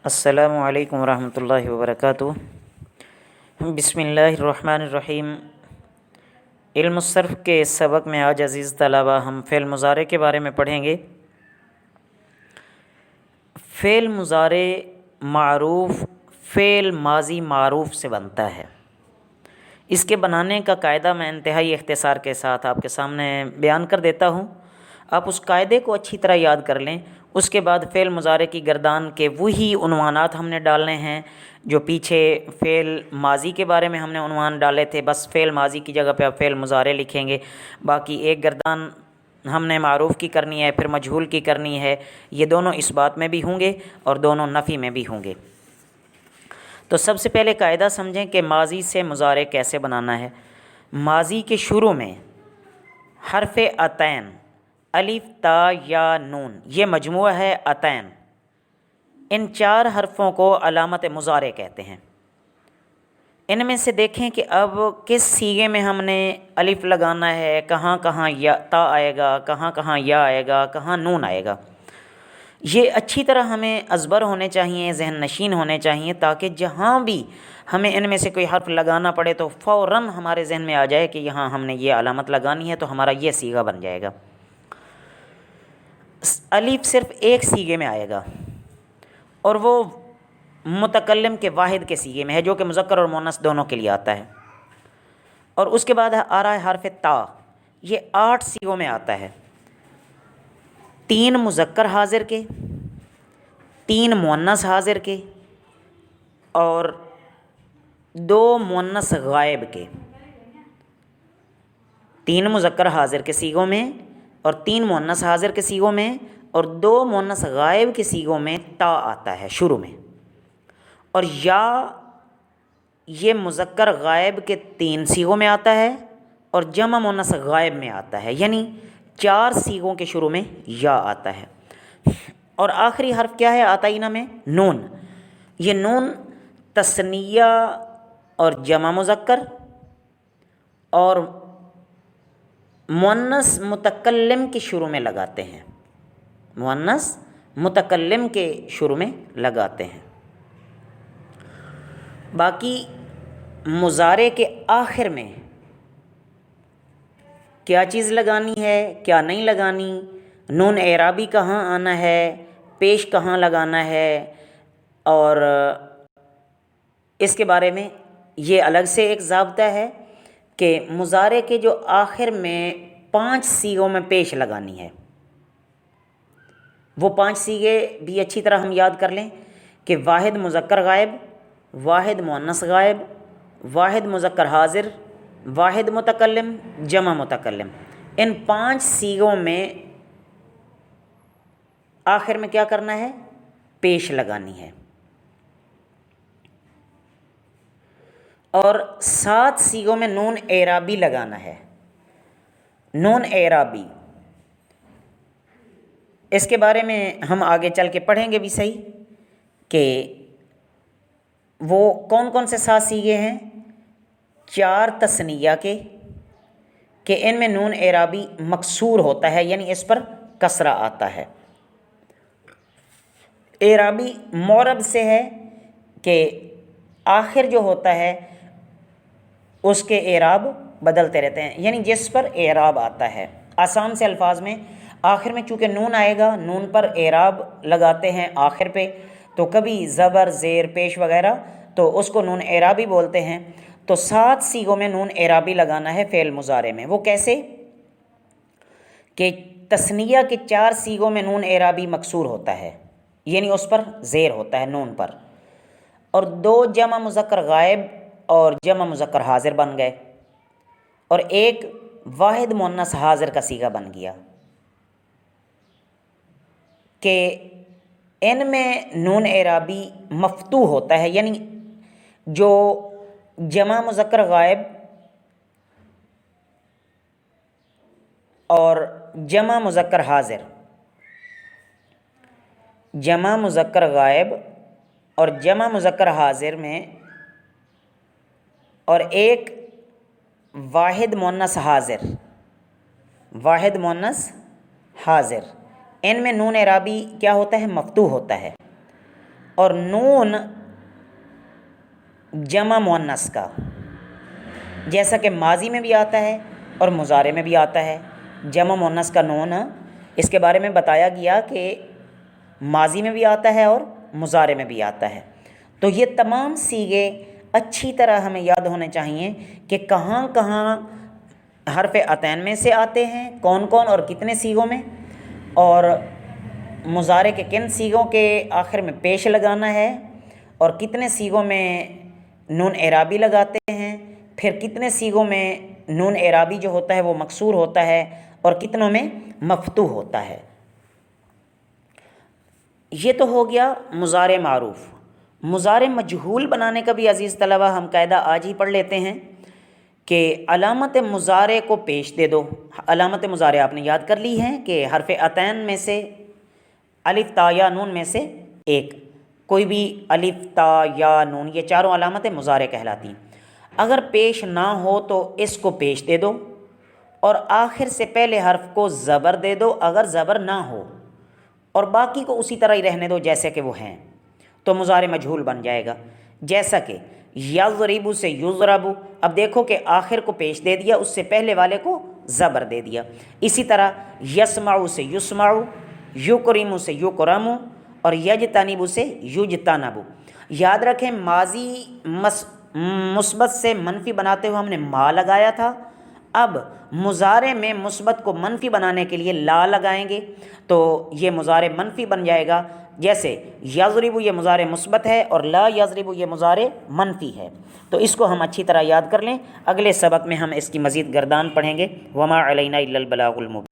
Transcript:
السلام علیکم ورحمۃ اللہ وبرکاتہ۔ بسم اللہ الرحمن الرحیم۔ علم الصرف کے سبق میں آج عزیز طلبہ ہم فعل مضارع کے بارے میں پڑھیں گے۔ فعل مضارع معروف فعل ماضی معروف سے بنتا ہے۔ اس کے بنانے کا قاعدہ میں انتہائی اختصار کے ساتھ آپ کے سامنے بیان کر دیتا ہوں۔ آپ اس قاعدے کو اچھی طرح یاد کر لیں۔ اس کے بعد فعل مضارع کی گردان کے وہی عنوانات ہم نے ڈالنے ہیں جو پیچھے فعل ماضی کے بارے میں ہم نے عنوان ڈالے تھے۔ بس فعل ماضی کی جگہ پہ آپ فعل مضارع لکھیں گے۔ باقی ایک گردان ہم نے معروف کی کرنی ہے، پھر مجہول کی کرنی ہے۔ یہ دونوں اس بات میں بھی ہوں گے اور دونوں نفی میں بھی ہوں گے۔ تو سب سے پہلے قاعدہ سمجھیں کہ ماضی سے مضارع کیسے بنانا ہے۔ ماضی کے شروع میں حرف عطین الف تا یا نون، یہ مجموعہ ہے عطین۔ ان چار حرفوں کو علامت مضارع کہتے ہیں۔ ان میں سے دیکھیں کہ اب کس صیغے میں ہم نے الف لگانا ہے، کہاں کہاں یا تا آئے گا، کہاں کہاں یا آئے گا، کہاں نون آئے گا۔ یہ اچھی طرح ہمیں ازبر ہونے چاہیے، ذہن نشین ہونے چاہیے، تاکہ جہاں بھی ہمیں ان میں سے کوئی حرف لگانا پڑے تو فوراً ہمارے ذہن میں آ جائے کہ یہاں ہم نے یہ علامت لگانی ہے، تو ہمارا یہ صیغہ بن جائے گا۔ الف صرف ایک صیغے میں آئے گا اور وہ متکلم کے واحد کے صیغے میں ہے، جو کہ مذکر اور مؤنث دونوں کے لیے آتا ہے۔ اور اس کے بعد آ رہا ہے حرف تا، یہ 8 صیغوں میں آتا ہے۔ 3 مذکر حاضر کے، 3 مؤنث حاضر کے اور 2 مؤنث غائب کے۔ 3 مذکر حاضر کے صیغوں میں اور 3 مؤنث حاضر کے صیغوں میں اور 2 مؤنث غائب کے صیغوں میں تا آتا ہے شروع میں۔ اور یا یہ مذکر غائب کے 3 صیغوں میں آتا ہے اور جمع مؤنث غائب میں آتا ہے، یعنی 4 صیغوں کے شروع میں یا آتا ہے۔ اور آخری حرف کیا ہے آتینہ میں؟ نون۔ یہ نون تثنیہ اور جمع مذکر اور مؤنث متکلم کے شروع میں لگاتے ہیں، مؤنث متکلم کے شروع میں لگاتے ہیں۔ باقی مضارع کے آخر میں کیا چیز لگانی ہے، کیا نہیں لگانی، نون اعرابی کہاں آنا ہے، پیش کہاں لگانا ہے، اور اس کے بارے میں یہ الگ سے ایک ضابطہ ہے کہ مضارع کے جو آخر میں 5 صیغوں میں پیش لگانی ہے، وہ 5 صیغے بھی اچھی طرح ہم یاد کر لیں کہ واحد مذکر غائب، واحد مؤنث غائب، واحد مذکر حاضر، واحد متکلم، جمع متکلم۔ ان 5 صیغوں میں آخر میں کیا کرنا ہے؟ پیش لگانی ہے۔ اور 7 صیغوں میں نون اعرابی لگانا ہے۔ نون اعرابی، اس کے بارے میں ہم آگے چل کے پڑھیں گے بھی صحیح کہ وہ کون کون سے 7 صیغے ہیں۔ 4 تثنیہ کے کہ ان میں نون اعرابی مکسور ہوتا ہے، یعنی اس پر کسرہ آتا ہے۔ اعرابی معرب سے ہے کہ آخر جو ہوتا ہے اس کے اعراب بدلتے رہتے ہیں، یعنی جس پر اعراب آتا ہے۔ آسان سے الفاظ میں آخر میں چونکہ نون آئے گا، نون پر اعراب لگاتے ہیں آخر پہ، تو کبھی زبر، زیر، پیش وغیرہ، تو اس کو نون اعرابی بولتے ہیں۔ تو 7 صیغوں میں نون اعرابی لگانا ہے فعل مضارع میں۔ وہ کیسے؟ کہ تثنیہ کے 4 صیغوں میں نون اعرابی مکسور ہوتا ہے، یعنی اس پر زیر ہوتا ہے نون پر، اور 2 جمع مذکر غائب اور جمع مذکر حاضر بن گئے، اور 1 واحد مؤنث حاضر کا صیغہ بن گیا کہ ان میں نون اعرابی مفتوح ہوتا ہے، یعنی جو جمع مذکر غائب اور جمع مذکر حاضر، جمع مذکر غائب اور جمع مذکر حاضر میں، اور 1 واحد مؤنث حاضر، واحد مؤنث حاضر، ان میں نون اعرابی کیا ہوتا ہے؟ مفتوح ہوتا ہے۔ اور نون جمع مؤنث کا، جیسا کہ ماضی میں بھی آتا ہے اور مضارع میں بھی آتا ہے۔ جمع مؤنث کا نون اس کے بارے میں بتایا گیا کہ ماضی میں بھی آتا ہے اور مضارع میں بھی آتا ہے۔ تو یہ تمام صیغے اچھی طرح ہمیں یاد ہونے چاہیے کہ کہاں کہاں حرف عطین میں سے آتے ہیں، کون کون اور کتنے صیغوں میں، اور مضارع کے کن صیغوں کے آخر میں پیش لگانا ہے، اور کتنے صیغوں میں نون اعرابی لگاتے ہیں، پھر کتنے صیغوں میں نون اعرابی جو ہوتا ہے وہ مکسور ہوتا ہے اور کتنوں میں مفتوح ہوتا ہے۔ یہ تو ہو گیا مضارع معروف۔ مضارع مجہول بنانے کا بھی عزیز طلبہ ہم قاعدہ آج ہی پڑھ لیتے ہیں کہ علامت مضارع کو پیش دے دو۔ علامت مضارع آپ نے یاد کر لی ہے کہ حرف عطین میں سے الف تا یا نون میں سے ایک، کوئی بھی الف تا یا نون، یہ چاروں علامتیں مضارع کہلاتی ہیں۔ اگر پیش نہ ہو تو اس کو پیش دے دو اور آخر سے پہلے حرف کو زبر دے دو اگر زبر نہ ہو، اور باقی کو اسی طرح ہی رہنے دو جیسے کہ وہ ہیں، تو مضارع مجہول بن جائے گا۔ جیسا کہ یضرب سے یضرب، اب دیکھو کہ آخر کو پیش دے دیا، اس سے پہلے والے کو زبر دے دیا۔ اسی طرح یسمع سے یسمع، یکرم سے یکرم، اور یجتنب سے یجتنب۔ یاد رکھیں ماضی مثبت سے منفی بناتے ہوئے ہم نے ما لگایا تھا، اب مضارع میں مثبت کو منفی بنانے کے لیے لا لگائیں گے تو یہ مضارع منفی بن جائے گا۔ جیسے یضرب یہ مضارع مثبت ہے اور لا یضرب یہ مضارع منفی ہے، تو اس کو ہم اچھی طرح یاد کر لیں۔ اگلے سبق میں ہم اس کی مزید گردان پڑھیں گے۔ وما علینا الا البلاغ المبین۔